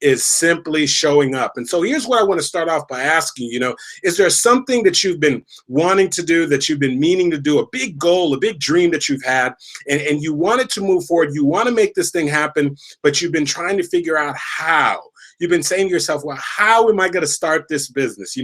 is simply showing up. And so here's what I want to start off by asking, is there something that you've been wanting to do, that you've been meaning to do, a big goal, a big dream that you've had, and you wanted to move forward, you want to make this thing happen, but you've been trying to figure out how? You've been saying to yourself, well, how am I going to start this business?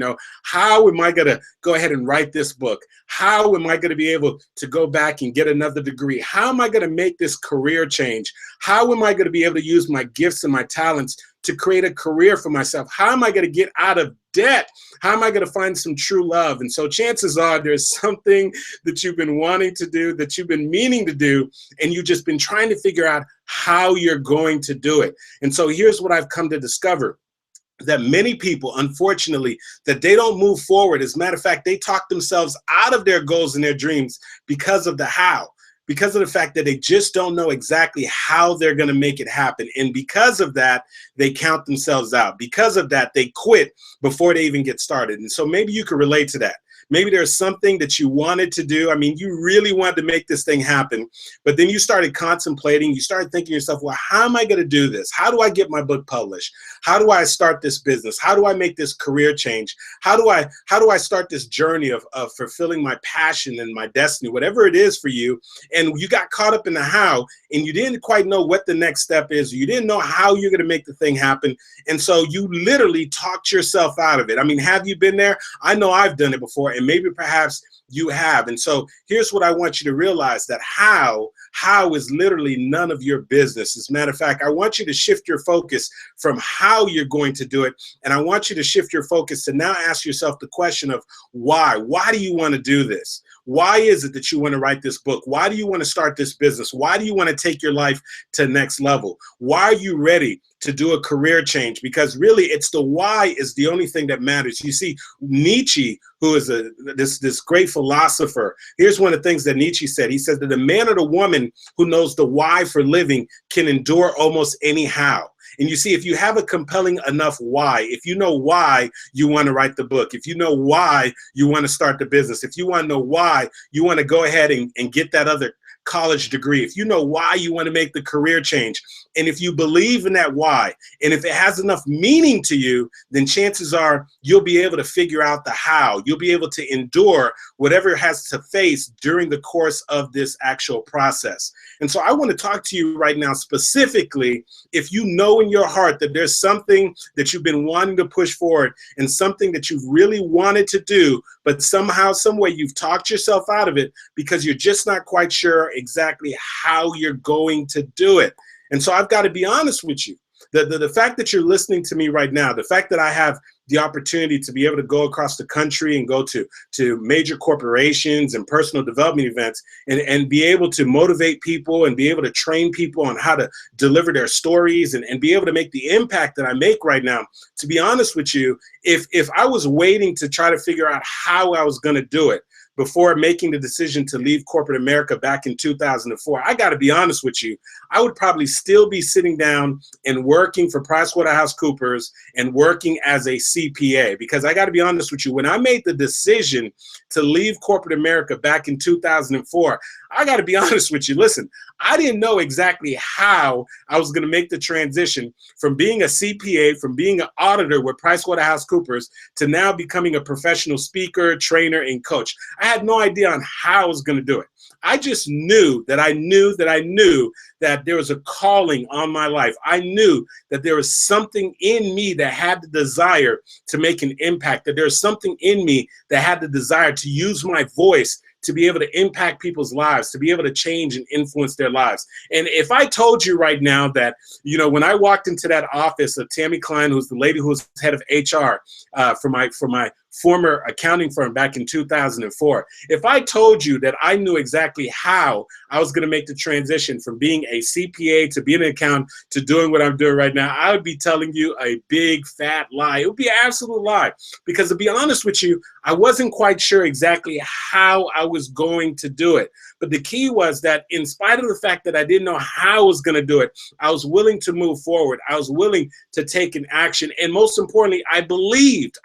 How am I going to go ahead and write this book? How am I going to be able to go back and get another degree? How am I going to make this career change? How am I going to be able to use my gifts and my talents to create a career for myself? How am I going to get out of debt? How am I going to find some true love? And so chances are there's something that you've been wanting to do, that you've been meaning to do, and you've just been trying to figure out how you're going to do it. And so here's what I've come to discover, that many people, unfortunately, that they don't move forward. As a matter of fact, they talk themselves out of their goals and their dreams because of the how. Because of the fact that they just don't know exactly how they're going to make it happen. And because of that, they count themselves out. Because of that, they quit before they even get started. And so maybe you could relate to that. Maybe there's something that you wanted to do. I mean, you really wanted to make this thing happen, but then you started contemplating, you started thinking to yourself, well, how am I going to do this? How do I get my book published? How do I start this business? How do I make this career change? How do I start this journey of fulfilling my passion and my destiny, whatever it is for you? And you got caught up in the how, and you didn't quite know what the next step is. You didn't know how you're going to make the thing happen. And so you literally talked yourself out of it. I mean, have you been there? I know I've done it before. And maybe perhaps you have. And so here's what I want you to realize, that how is literally none of your business. As a matter of fact, I want you to shift your focus from how you're going to do it. And I want you to shift your focus to now ask yourself the question of why. Why do you want to do this? Why is it that you want to write this book? Why do you want to start this business? Why do you want to take your life to the next level? Why are you ready to do a career change? Because really, it's the why is the only thing that matters. You see, Nietzsche, who is this great philosopher, here's one of the things that Nietzsche said. He said that the man or the woman who knows the why for living can endure almost any how. And you see, if you have a compelling enough why, if you know why you want to write the book, if you know why you want to start the business, if you want to know why you want to go ahead and get that other college degree, if you know why you want to make the career change, and if you believe in that why, and if it has enough meaning to you, then chances are you'll be able to figure out the how. You'll be able to endure whatever it has to face during the course of this actual process. And so I want to talk to you right now specifically, if you know in your heart that there's something that you've been wanting to push forward and something that you've really wanted to do, but somehow, some way you've talked yourself out of it because you're just not quite sure exactly how you're going to do it. And so I've got to be honest with you. The fact that you're listening to me right now, the fact that I have the opportunity to be able to go across the country and go to major corporations and personal development events and be able to motivate people and be able to train people on how to deliver their stories and be able to make the impact that I make right now, to be honest with you, if I was waiting to try to figure out how I was going to do it before making the decision to leave corporate America back in 2004, I got to be honest with you, I would probably still be sitting down and working for PricewaterhouseCoopers and working as a CPA. Because I got to be honest with you, when I made the decision to leave corporate America back in 2004, I got to be honest with you. Listen, I didn't know exactly how I was going to make the transition from being a CPA, from being an auditor with PricewaterhouseCoopers, to now becoming a professional speaker, trainer, and coach. I had no idea on how I was going to do it. I just knew that I knew that there was a calling on my life. I knew that there was something in me that had the desire to make an impact, that there was something in me that had the desire to use my voice to be able to impact people's lives, to be able to change and influence their lives. And if I told you right now that, when I walked into that office of Tammy Klein, who's the lady who was head of HR for my former accounting firm back in 2004, if I told you that I knew exactly how I was going to make the transition from being a CPA to being an accountant to doing what I'm doing right now, I would be telling you a big fat lie. It would be an absolute lie. Because to be honest with you, I wasn't quite sure exactly how I was going to do it. But the key was that in spite of the fact that I didn't know how I was going to do it, I was willing to move forward. I was willing to take an action. And most importantly, I believed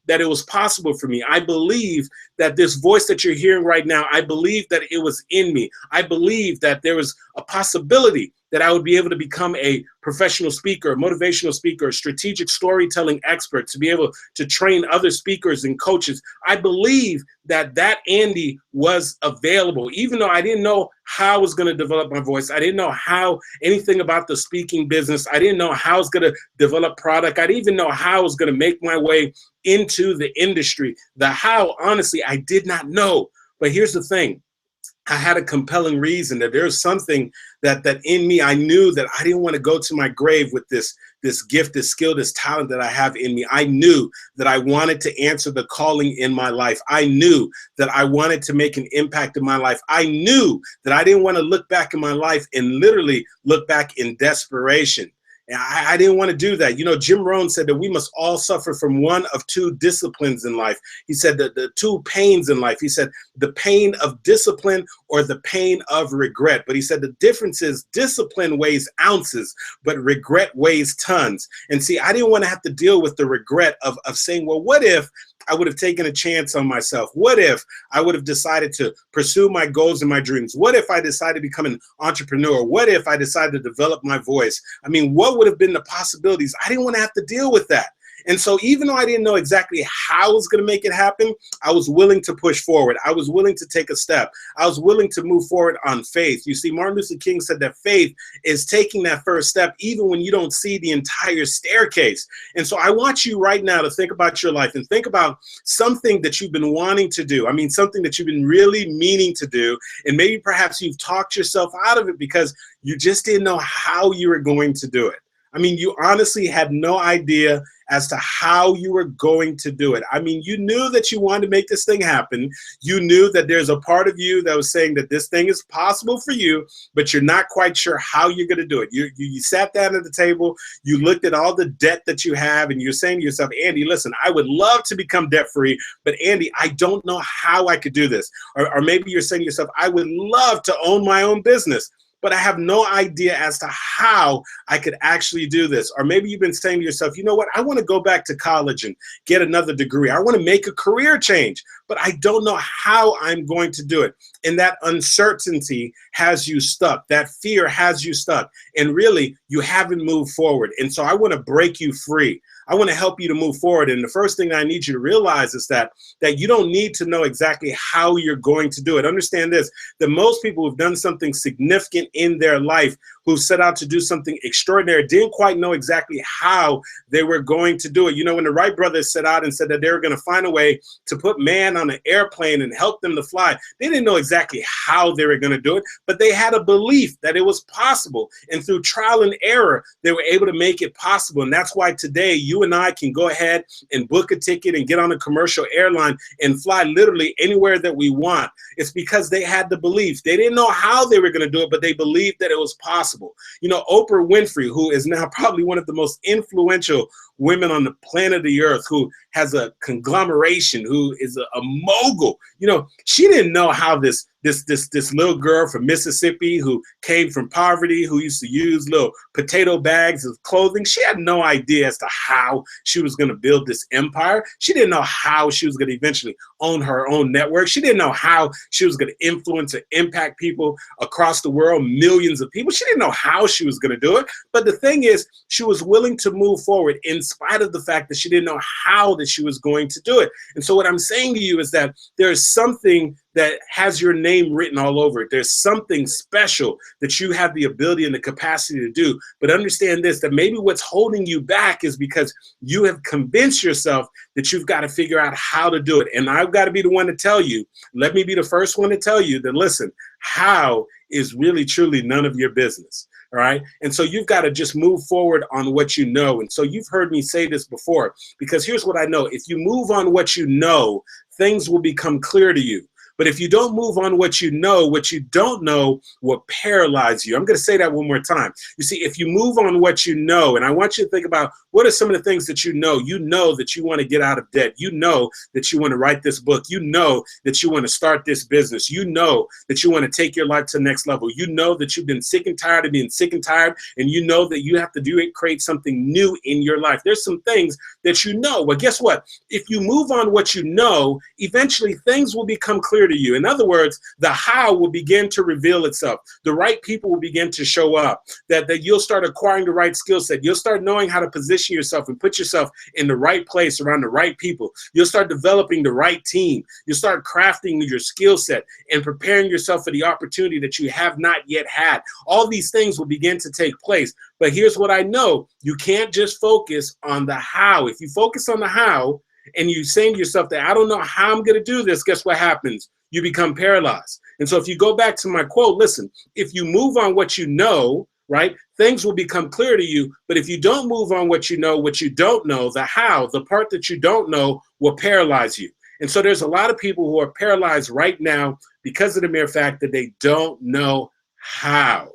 that it was possible for me. I believe that this voice that you're hearing right now, I believe that it was in me. I believe that there was a possibility that I would be able to become a professional speaker, a motivational speaker, a strategic storytelling expert, to be able to train other speakers and coaches. I believe that Andy was available, even though I didn't know how I was going to develop my voice. I didn't know anything about the speaking business. I didn't know how I was going to develop product. I didn't even know how I was going to make my way into the industry. The how, honestly, I did not know. But here's the thing. I had a compelling reason that there's something that in me. I knew that I didn't want to go to my grave with this gift, this skill, this talent that I have in me. I knew that I wanted to answer the calling in my life. I knew that I wanted to make an impact in my life. I knew that I didn't want to look back in my life and literally look back in desperation. I didn't want to do that. You know, Jim Rohn said that we must all suffer from one of two disciplines in life. He said that the two pains in life. He said the pain of discipline or the pain of regret. But he said the difference is discipline weighs ounces, but regret weighs tons. And see, I didn't want to have to deal with the regret of saying, well, what if I would have taken a chance on myself? What if I would have decided to pursue my goals and my dreams? What if I decided to become an entrepreneur? What if I decided to develop my voice? I mean, what would have been the possibilities? I didn't want to have to deal with that. And so even though I didn't know exactly how I was going to make it happen, I was willing to push forward. I was willing to take a step. I was willing to move forward on faith. You see, Martin Luther King said that faith is taking that first step even when you don't see the entire staircase. And so I want you right now to think about your life and think about something that you've been wanting to do. I mean, something that you've been really meaning to do. And maybe perhaps you've talked yourself out of it because you just didn't know how you were going to do it. I mean, you honestly had no idea as to how you were going to do it. I mean, you knew that you wanted to make this thing happen. You knew that there's a part of you that was saying that this thing is possible for you, but you're not quite sure how you're going to do it. You sat down at the table, you looked at all the debt that you have, and you're saying to yourself, Andy, listen, I would love to become debt-free, but Andy, I don't know how I could do this. Or maybe you're saying to yourself, I would love to own my own business, but I have no idea as to how I could actually do this. Or maybe you've been saying to yourself, you know what, I want to go back to college and get another degree. I want to make a career change, but I don't know how I'm going to do it. And that uncertainty has you stuck. That fear has you stuck. And really, you haven't moved forward. And so I want to break you free. I want to help you to move forward. And the first thing I need you to realize is that you don't need to know exactly how you're going to do it. Understand this, that most people who've done something significant in their life, who set out to do something extraordinary, didn't quite know exactly how they were going to do it. You know, when the Wright brothers set out and said that they were going to find a way to put man on an airplane and help them to fly, they didn't know exactly how they were going to do it, but they had a belief that it was possible. And through trial and error, they were able to make it possible. And that's why today you and I can go ahead and book a ticket and get on a commercial airline and fly literally anywhere that we want. It's because they had the belief. They didn't know how they were going to do it, but they believed that it was possible. You know, Oprah Winfrey, who is now probably one of the most influential women on the planet of the earth, who has a conglomeration, who is a mogul. You know, she didn't know how this little girl from Mississippi who came from poverty, who used to use little potato bags of clothing. She had no idea as to how she was going to build this empire. She didn't know how she was going to eventually own her own network. She didn't know how she was going to influence or impact people across the world, millions of people. She didn't know how she was going to do it. But the thing is, she was willing to move forward in spite of the fact that she didn't know how that she was going to do it. And so what I'm saying to you is that there's something that has your name written all over it. There's something special that you have the ability and the capacity to do. But understand this, that maybe what's holding you back is because you have convinced yourself that you've got to figure out how to do it. And I've got to be the one to tell you, let me be the first one to tell you that, listen, how is really truly none of your business. All right. And so you've got to just move forward on what you know. And so you've heard me say this before, because here's what I know. If you move on what you know, things will become clear to you. But if you don't move on what you don't know will paralyze you. I'm going to say that one more time. You see, if you move on what you know, and I want you to think about what are some of the things that you know that you want to get out of debt. You know that you want to write this book. You know that you want to start this business. You know that you want to take your life to the next level. You know that you've been sick and tired of being sick and tired, and you know that you have to create something new in your life. There's some things that you know. Well, guess what? If you move on what you know, eventually things will become clear to you. In other words, the how will begin to reveal itself. The right people will begin to show up, that you'll start acquiring the right skill set. You'll start knowing how to position yourself and put yourself in the right place around the right people. You'll start developing the right team. You'll start crafting your skill set and preparing yourself for the opportunity that you have not yet had. All these things will begin to take place. But here's what I know. You can't just focus on the how. If you focus on the how and you're saying to yourself that I don't know how I'm going to do this, guess what happens? You become paralyzed. And so if you go back to my quote, listen, if you move on what you know, right, things will become clear to you. But if you don't move on what you don't know, the how, the part that you don't know will paralyze you. And so there's a lot of people who are paralyzed right now because of the mere fact that they don't know how.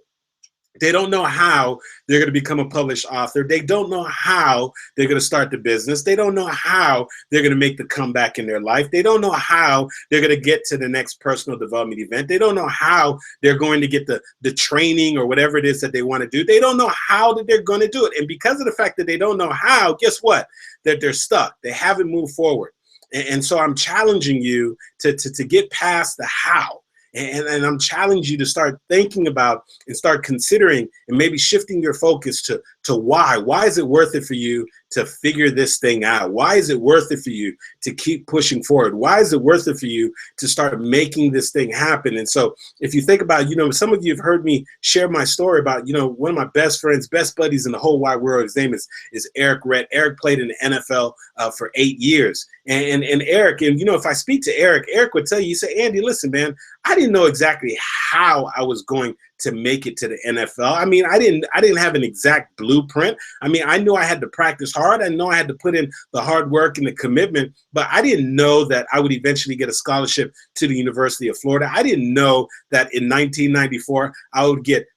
They don't know how they're going to become a published author. They don't know how they're going to start the business. They don't know how they're going to make the comeback in their life. They don't know how they're going to get to the next personal development event. They don't know how they're going to get the training or whatever it is that they want to do. They don't know how that they're going to do it. And because of the fact that they don't know how, guess what? That they're stuck. They haven't moved forward. And so I'm challenging you to get past the how. And I'm challenging you to start thinking about and start considering and maybe shifting your focus to why. Why is it worth it for you to figure this thing out? Why is it worth it for you to keep pushing forward? Why is it worth it for you to start making this thing happen? And so if you think about, some of you have heard me share my story about, one of my best friends, best buddies in the whole wide world. His name is Eric Rett. Eric played in the NFL for 8 years. And Eric, and if I speak to Eric would tell you, he said, Andy, listen, man, I didn't know exactly how I was going to make it to the NFL. I mean, I didn't have an exact blueprint. I mean, I knew I had to practice hard. I know I had to put in the hard work and the commitment, but I didn't know that I would eventually get a scholarship to the University of Florida. I didn't know that in 1994 I would get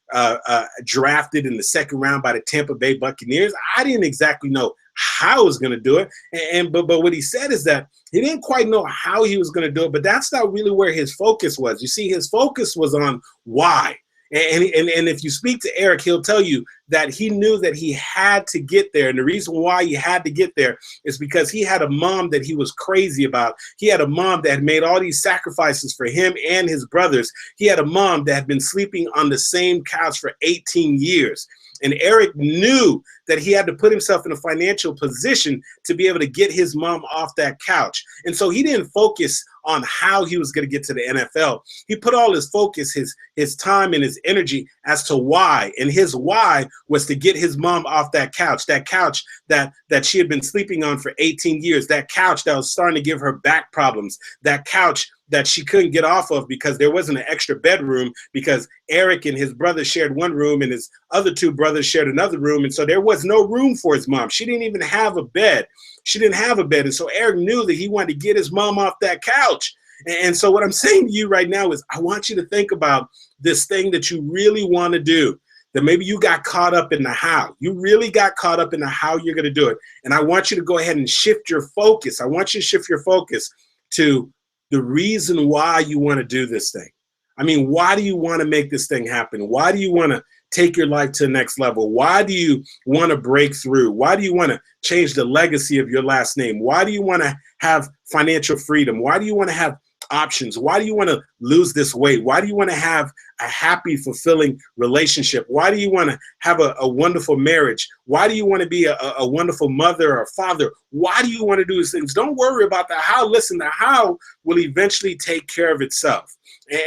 drafted in the second round by the Tampa Bay Buccaneers. I didn't exactly know how I was going to do it. But what he said is that he didn't quite know how he was going to do it, but that's not really where his focus was. You see, his focus was on why. And if you speak to Eric, he'll tell you that he knew that he had to get there. And the reason why he had to get there is because he had a mom that he was crazy about. He had a mom that had made all these sacrifices for him and his brothers. He had a mom that had been sleeping on the same couch for 18 years. And Eric knew that he had to put himself in a financial position to be able to get his mom off that couch. And so he didn't focus on how he was going to get to the NFL. He put all his focus, his time and his energy as to why. And his why was to get his mom off that couch that she had been sleeping on for 18 years, that couch that was starting to give her back problems, that couch that she couldn't get off of because there wasn't an extra bedroom because Eric and his brother shared one room and his other two brothers shared another room. And so there was no room for his mom. She didn't even have a bed. She didn't have a bed. And so Eric knew that he wanted to get his mom off that couch. And so what I'm saying to you right now is I want you to think about this thing that you really want to do, that maybe you got caught up in the how. You really got caught up in the how you're going to do it. And I want you to go ahead and shift your focus. I want you to shift your focus to the reason why you want to do this thing. I mean, why do you want to make this thing happen? Why do you want to take your life to the next level? Why do you want to break through? Why do you want to change the legacy of your last name? Why do you want to have financial freedom? Why do you want to have options? Why do you want to lose this weight? Why do you want to have a happy, fulfilling relationship? Why do you want to have a wonderful marriage? Why do you want to be a wonderful mother or father? Why do you want to do these things? Don't worry about the how. Listen, the how will eventually take care of itself.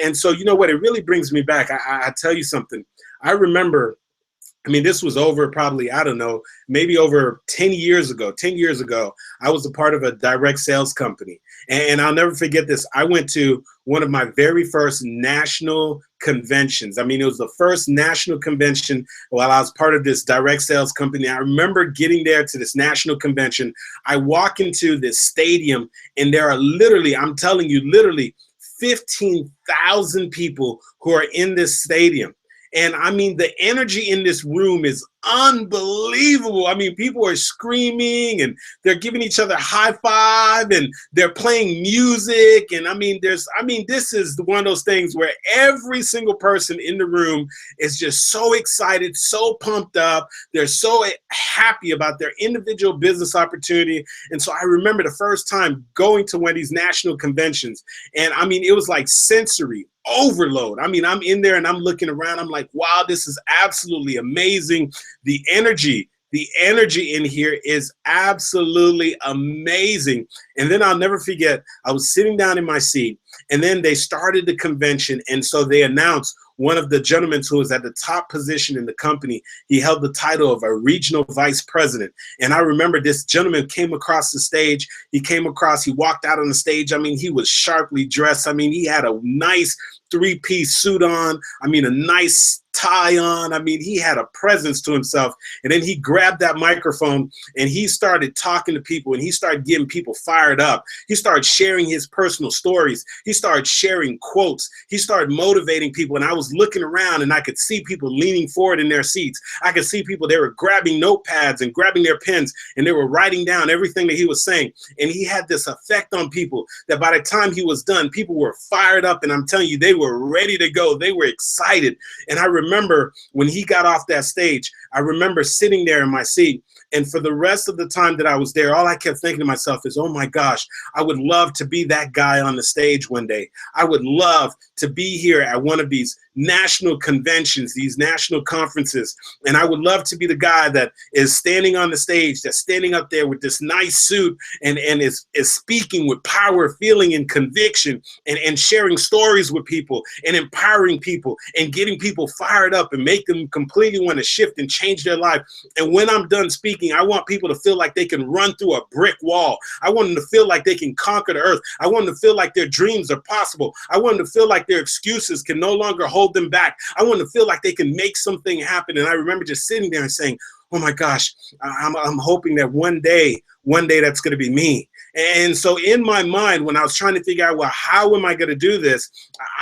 And so, you know what? It really brings me back. I tell you something. I remember, this was over probably, I don't know, maybe over 10 years ago. 10 years ago, I was a part of a direct sales company. And I'll never forget this. I went to one of my very first national conventions. It was the first national convention while I was part of this direct sales company. I remember getting there to this national convention. I walk into this stadium and there are literally, I'm telling you, literally 15,000 people who are in this stadium. And I mean, the energy in this room is unbelievable. I mean, people are screaming and they're giving each other high five and they're playing music. And I mean, this is one of those things where every single person in the room is just so excited, so pumped up. They're so happy about their individual business opportunity. And so I remember the first time going to one of these national conventions, and I mean, it was like sensory overload. I mean, I'm in there and I'm looking around. I'm like, wow, this is absolutely amazing. The energy in here is absolutely amazing. And then I'll never forget, I was sitting down in my seat, and then they started the convention. And so they announced one of the gentlemen who was at the top position in the company. He held the title of a regional vice president. And I remember this gentleman came across the stage. He walked out on the stage. I mean, he was sharply dressed. I mean, he had a nice three-piece suit on. I mean, a nice tie on. I mean, he had a presence to himself. And then he grabbed that microphone and he started talking to people, and he started getting people fired up. He started sharing his personal stories. He started sharing quotes. He started motivating people. And I was looking around and I could see people leaning forward in their seats. I could see people, they were grabbing notepads and grabbing their pens, and they were writing down everything that he was saying. And he had this effect on people that by the time he was done, people were fired up. And I'm telling you, they were ready to go. They were excited. And I remember when he got off that stage, I remember sitting there in my seat. And for the rest of the time that I was there, all I kept thinking to myself is, oh my gosh, I would love to be that guy on the stage one day. I would love to be here at one of these national conventions, these national conferences. And I would love to be the guy that is standing on the stage, that's standing up there with this nice suit and is speaking with power, feeling, and conviction, and sharing stories with people and empowering people and getting people fired up and make them completely want to shift and change their life. And when I'm done speaking, I want people to feel like they can run through a brick wall. I want them to feel like they can conquer the earth. I want them to feel like their dreams are possible. I want them to feel like their excuses can no longer hold them back. I want them to feel like they can make something happen. And I remember just sitting there and saying, oh my gosh, I'm hoping that one day that's going to be me. And so in my mind, when I was trying to figure out, well, how am I going to do this?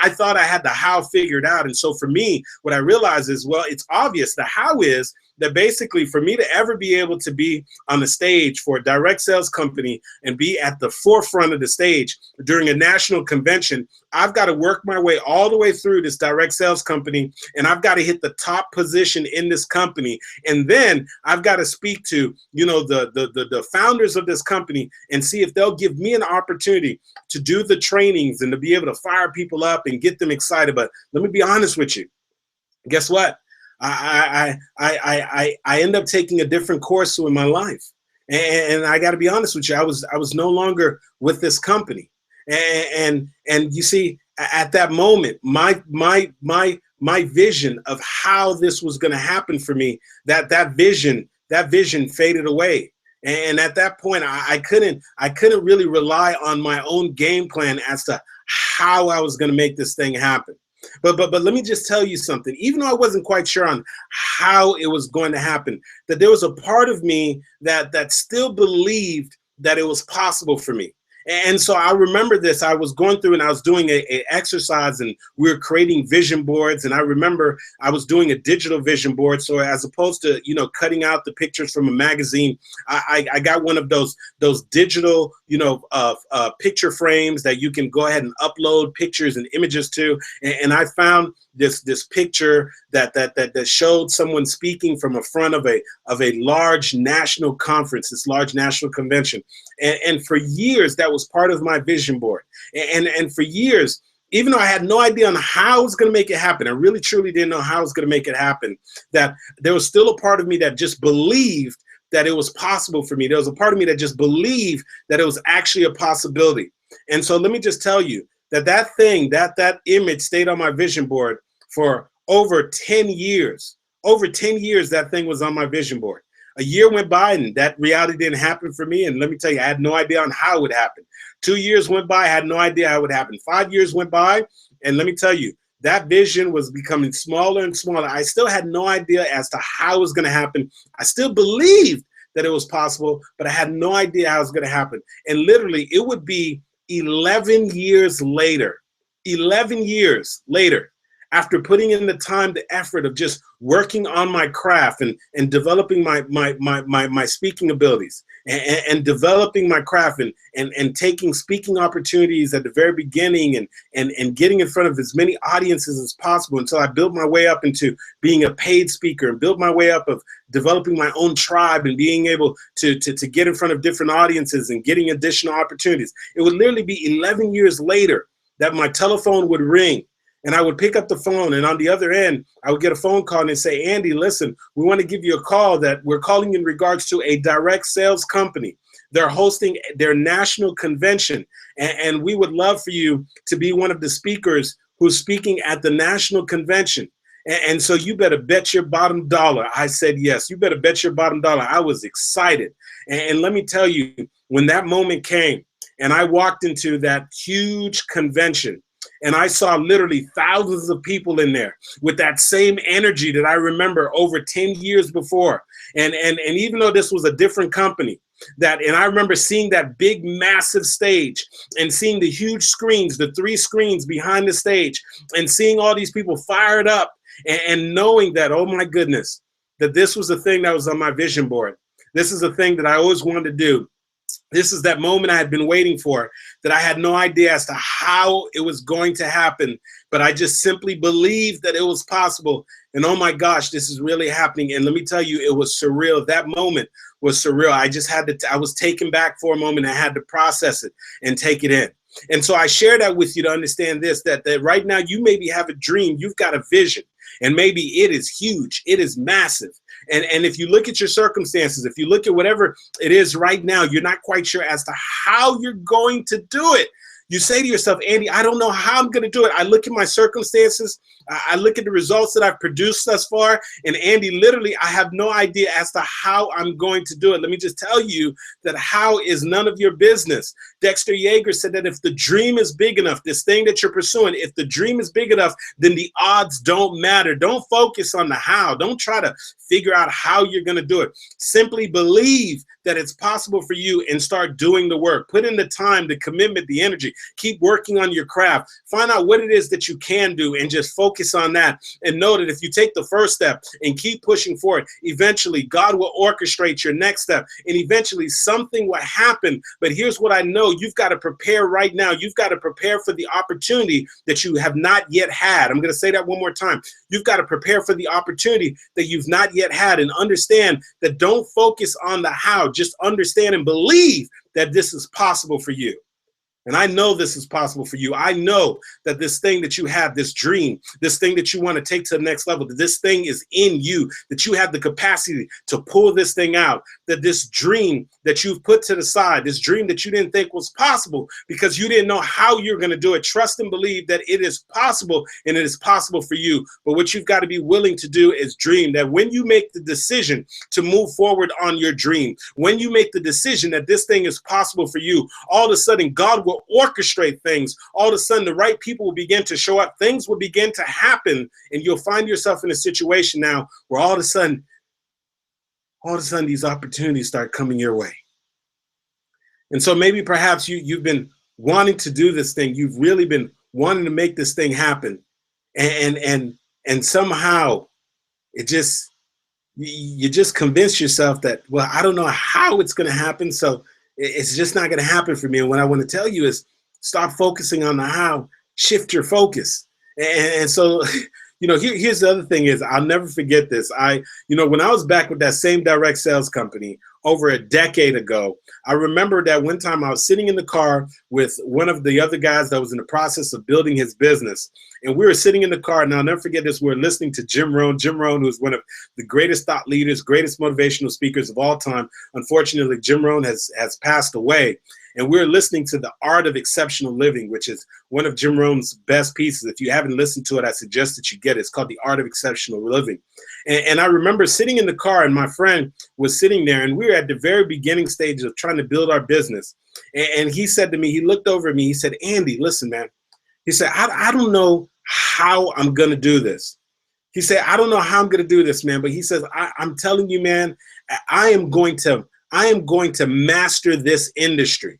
I thought I had the how figured out. And so for me, what I realized is, well, it's obvious. The how is that basically for me to ever be able to be on the stage for a direct sales company and be at the forefront of the stage during a national convention, I've got to work my way all the way through this direct sales company, and I've got to hit the top position in this company. And then I've got to speak to, the founders of this company and see if they'll give me an opportunity to do the trainings and to be able to fire people up and get them excited. But let me be honest with you. Guess what? I end up taking a different course in my life. And I got to be honest with you, I was no longer with this company. And you see, at that moment, my vision of how this was going to happen for me, that vision faded away. And at that point, I couldn't really rely on my own game plan as to how I was going to make this thing happen. But let me just tell you something. Even though I wasn't quite sure on how it was going to happen, that there was a part of me that still believed that it was possible for me. And so I remember this. I was going through and I was doing a exercise, and we were creating vision boards. And I remember I was doing a digital vision board. So as opposed to, cutting out the pictures from a magazine, I got one of those digital, picture frames that you can go ahead and upload pictures and images to. And I found this picture that showed someone speaking from a front of a large national conference, this large national convention. And for years, that was part of my vision board. And for years, even though I had no idea on how I was going to make it happen, I really truly didn't know how I was going to make it happen, that there was still a part of me that just believed that it was possible for me. There was a part of me that just believed that it was actually a possibility. And so let me just tell you that thing, that image stayed on my vision board for over 10 years. Over 10 years, that thing was on my vision board. A year went by and that reality didn't happen for me. And let me tell you, I had no idea on how it would happen. 2 years went by, I had no idea how it would happen. 5 years went by, and let me tell you, that vision was becoming smaller and smaller. I still had no idea as to how it was going to happen. I still believed that it was possible, but I had no idea how it was going to happen. And literally, it would be 11 years later 11 years later, after putting in the time, the effort of just working on my craft and developing my speaking abilities and developing my craft and taking speaking opportunities at the very beginning and getting in front of as many audiences as possible until I built my way up into being a paid speaker and built my way up of developing my own tribe and being able to get in front of different audiences and getting additional opportunities. It would literally be 11 years later that my telephone would ring. And I would pick up the phone, and on the other end, I would get a phone call and they'd say, Andy, listen, we want to give you a call that we're calling in regards to a direct sales company. They're hosting their national convention, and we would love for you to be one of the speakers who's speaking at the national convention. And so you better bet your bottom dollar. I said, yes, you better bet your bottom dollar. I was excited. And let me tell you, when that moment came and I walked into that huge convention, and I saw literally thousands of people in there with that same energy that I remember over 10 years before. And even though this was a different company, and I remember seeing that big, massive stage and seeing the huge screens, the 3 screens behind the stage, and seeing all these people fired up and knowing that, oh my goodness, that this was the thing that was on my vision board. This is a thing that I always wanted to do. This is that moment I had been waiting for, that I had no idea as to how it was going to happen, but I just simply believed that it was possible. And oh my gosh, this is really happening. And let me tell you, it was surreal. That moment was surreal. I just had to, I was taken back for a moment. I had to process it and take it in. And so I share that with you to understand this, that right now you maybe have a dream, you've got a vision, and maybe it is huge, it is massive. And if you look at your circumstances, if you look at whatever it is right now, you're not quite sure as to how you're going to do it. You say to yourself, Andy, I don't know how I'm going to do it. I look at my circumstances. I look at the results that I've produced thus far. And Andy, literally, I have no idea as to how I'm going to do it. Let me just tell you that how is none of your business. Dexter Yeager said that if the dream is big enough, this thing that you're pursuing, if the dream is big enough, then the odds don't matter. Don't focus on the how. Don't try to figure out how you're going to do it. Simply believe that it's possible for you and start doing the work. Put in the time, the commitment, the energy. Keep working on your craft. Find out what it is that you can do and just focus on that. And know that if you take the first step and keep pushing forward, eventually God will orchestrate your next step and eventually something will happen. But here's what I know. You've got to prepare right now. You've got to prepare for the opportunity that you have not yet had. I'm going to say that one more time. You've got to prepare for the opportunity that you've not yet had, and understand that don't focus on the how. Just understand and believe that this is possible for you. And I know this is possible for you. I know that this thing that you have, this dream, this thing that you want to take to the next level, that this thing is in you, that you have the capacity to pull this thing out, that this dream that you've put to the side, this dream that you didn't think was possible because you didn't know how you're going to do it. Trust and believe that it is possible, and it is possible for you. But what you've got to be willing to do is dream that when you make the decision to move forward on your dream, when you make the decision that this thing is possible for you, all of a sudden God will orchestrate things. All of a sudden the right people will begin to show up. Things will begin to happen, and you'll find yourself in a situation now where all of a sudden these opportunities start coming your way. And so maybe perhaps you've been wanting to do this thing. You've really been wanting to make this thing happen. And somehow you just convince yourself that, well, I don't know how it's going to happen, so it's just not going to happen for me. And what I want to tell you is stop focusing on the how, shift your focus. And so, here's the other thing is, I'll never forget this. When I was back with that same direct sales company over a decade ago, I remember that one time I was sitting in the car with one of the other guys that was in the process of building his business. And we were sitting in the car, and I'll never forget this. We were listening to Jim Rohn, who's one of the greatest thought leaders, greatest motivational speakers of all time. Unfortunately, Jim Rohn has passed away. And we're listening to The Art of Exceptional Living, which is one of Jim Rohn's best pieces. If you haven't listened to it, I suggest that you get it. It's called The Art of Exceptional Living. And I remember sitting in the car, and my friend was sitting there, and we were at the very beginning stage of trying to build our business. And he said to me, he looked over at me, he said, Andy, listen, man. He said, I don't know how I'm going to do this. He said, I don't know how I'm going to do this, man. But he says, I'm telling you, man, I am going to master this industry.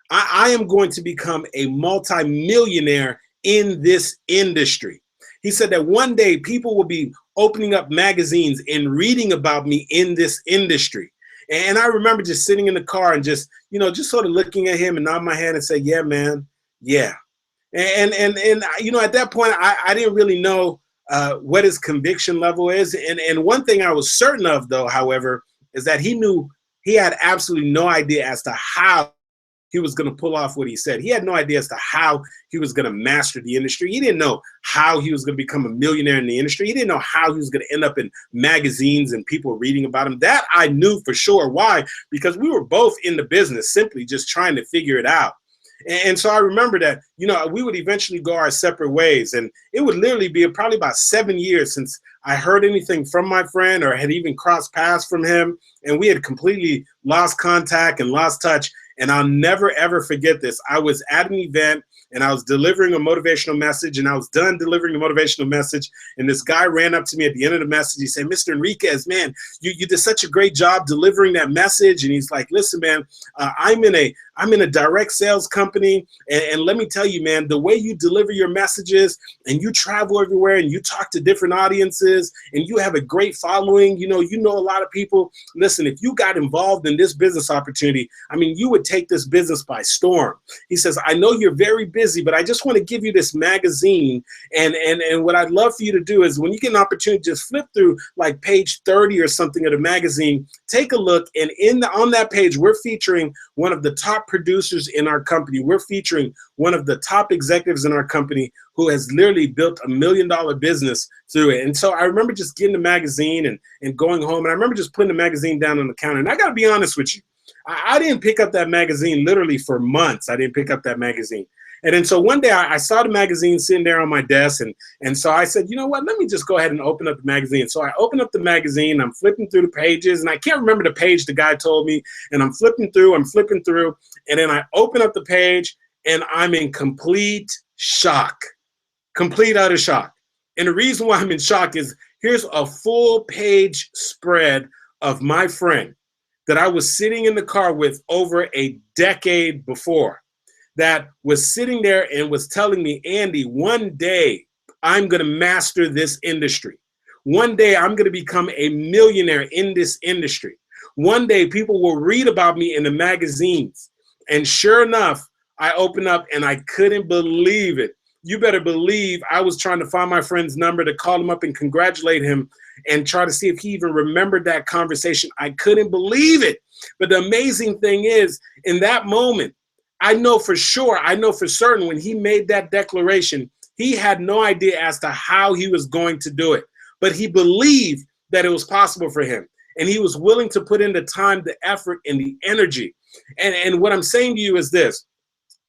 I am going to become a multi-millionaire in this industry. He said that one day people will be opening up magazines and reading about me in this industry. And I remember just sitting in the car and just, just sort of looking at him and nodding my head and say, yeah, man, yeah. And at that point, I didn't really know what his conviction level is. And one thing I was certain of, though, however, is that he had absolutely no idea as to how he was going to pull off what he said. He had no idea as to how he was going to master the industry. He didn't know how he was going to become a millionaire in the industry. He didn't know how he was going to end up in magazines and people reading about him. That I knew for sure. Why? Because we were both in the business, simply just trying to figure it out. And so I remember that, we would eventually go our separate ways. And it would literally be probably about 7 years since I heard anything from my friend or had even crossed paths from him. And we had completely lost contact and lost touch. And I'll never, ever forget this. I was at an event and I was delivering a motivational message, and I was done delivering the motivational message. And this guy ran up to me at the end of the message. He said, Mr. Henriquez, man, you did such a great job delivering that message. And he's like, listen, man, I'm in a direct sales company. And let me tell you, man, the way you deliver your messages and you travel everywhere and you talk to different audiences and you have a great following, you know a lot of people. Listen, if you got involved in this business opportunity, I mean, you would take this business by storm. He says, I know you're very busy, but I just want to give you this magazine. And what I'd love for you to do is when you get an opportunity, just flip through like page 30 or something of the magazine, take a look. And on that page, we're featuring one of the top producers in our company. We're featuring one of the top executives in our company who has literally built $1 million business through it. And so I remember just getting the magazine and going home. And I remember just putting the magazine down on the counter. And I got to be honest with you, I didn't pick up that magazine literally for months. I didn't pick up that magazine. And then so one day I saw the magazine sitting there on my desk. And so I said, you know what, let me just go ahead and open up the magazine. So I opened up the magazine. I'm flipping through the pages. And I can't remember the page the guy told me. And I'm flipping through. And then I open up the page and I'm in complete shock. Complete utter shock. And the reason why I'm in shock is here's a full page spread of my friend that I was sitting in the car with over a decade before, that was sitting there and was telling me, Andy, one day I'm going to master this industry. One day I'm going to become a millionaire in this industry. One day people will read about me in the magazines. And sure enough, I opened up and I couldn't believe it. You better believe I was trying to find my friend's number to call him up and congratulate him and try to see if he even remembered that conversation. I couldn't believe it. But the amazing thing is, in that moment, I know for certain when he made that declaration, he had no idea as to how he was going to do it. But he believed that it was possible for him. And he was willing to put in the time, the effort, and the energy. And what I'm saying to you is this,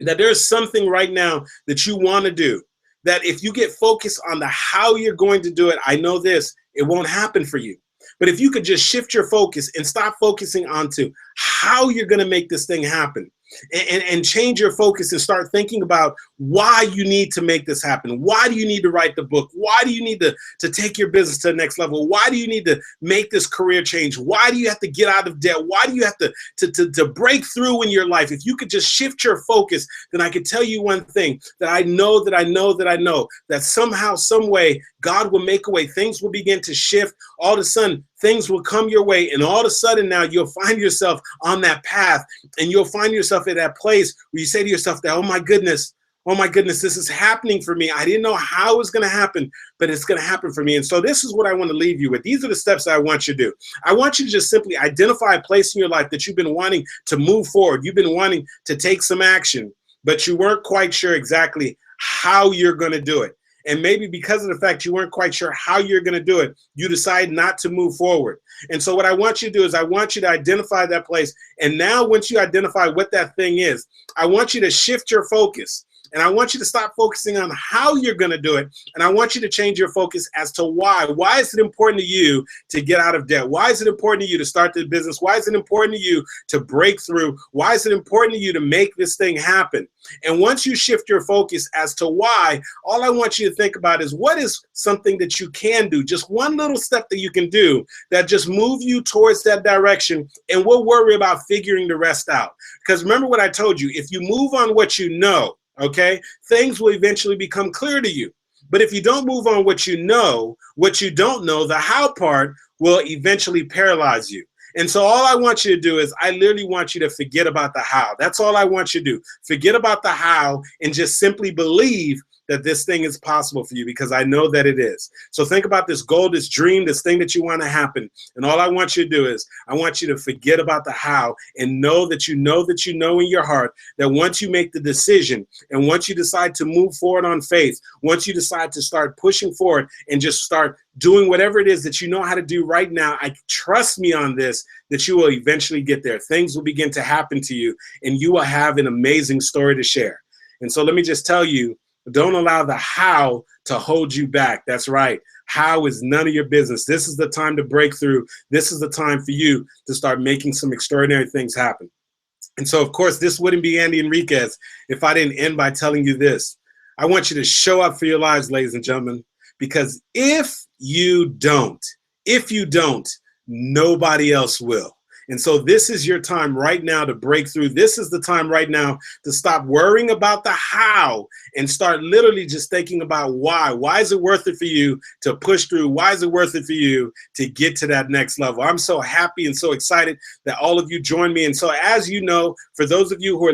that there's something right now that you want to do, that if you get focused on the how you're going to do it, I know this, it won't happen for you. But if you could just shift your focus and stop focusing onto how you're going to make this thing happen, and change your focus and start thinking about why you need to make this happen. Why do you need to write the book? Why do you need to take your business to the next level? Why do you need to make this career change? Why do you have to get out of debt? Why do you have to break through in your life? If you could just shift your focus, then I could tell you one thing, that I know that somehow, some way, God will make a way. Things will begin to shift. All of a sudden, things will come your way. And all of a sudden now you'll find yourself on that path, and you'll find yourself at that place where you say to yourself that, oh my goodness, this is happening for me. I didn't know how it was going to happen, but it's going to happen for me. And so this is what I want to leave you with. These are the steps that I want you to do. I want you to just simply identify a place in your life that you've been wanting to move forward. You've been wanting to take some action, but you weren't quite sure exactly how you're going to do it. And maybe because of the fact you weren't quite sure how you're going to do it, you decide not to move forward. And so what I want you to do is I want you to identify that place. And now once you identify what that thing is, I want you to shift your focus. And I want you to stop focusing on how you're going to do it. And I want you to change your focus as to why. Why is it important to you to get out of debt? Why is it important to you to start the business? Why is it important to you to break through? Why is it important to you to make this thing happen? And once you shift your focus as to why, all I want you to think about is what is something that you can do, just one little step that you can do that just move you towards that direction, and we'll worry about figuring the rest out. Because remember what I told you, if you move on what you know, okay, things will eventually become clear to you. But if you don't move on what you know, what you don't know, the how part will eventually paralyze you. And so all I want you to do is I literally want you to forget about the how. That's all I want you to do. Forget about the how and just simply believe that this thing is possible for you, because I know that it is. So think about this goal, this dream, this thing that you want to happen. And all I want you to do is I want you to forget about the how and know that you know that you know in your heart that once you make the decision and once you decide to move forward on faith, once you decide to start pushing forward and just start doing whatever it is that you know how to do right now, I trust me on this, that you will eventually get there. Things will begin to happen to you and you will have an amazing story to share. And so let me just tell you, don't allow the how to hold you back. That's right. How is none of your business. This is the time to break through. This is the time for you to start making some extraordinary things happen. And so, of course, this wouldn't be Andy Henriquez if I didn't end by telling you this. I want you to show up for your lives, ladies and gentlemen, because if you don't, nobody else will. And so this is your time right now to break through. This is the time right now to stop worrying about the how and start literally just thinking about why. Why is it worth it for you to push through? Why is it worth it for you to get to that next level? I'm so happy and so excited that all of you joined me. And so as you know, for those of you who are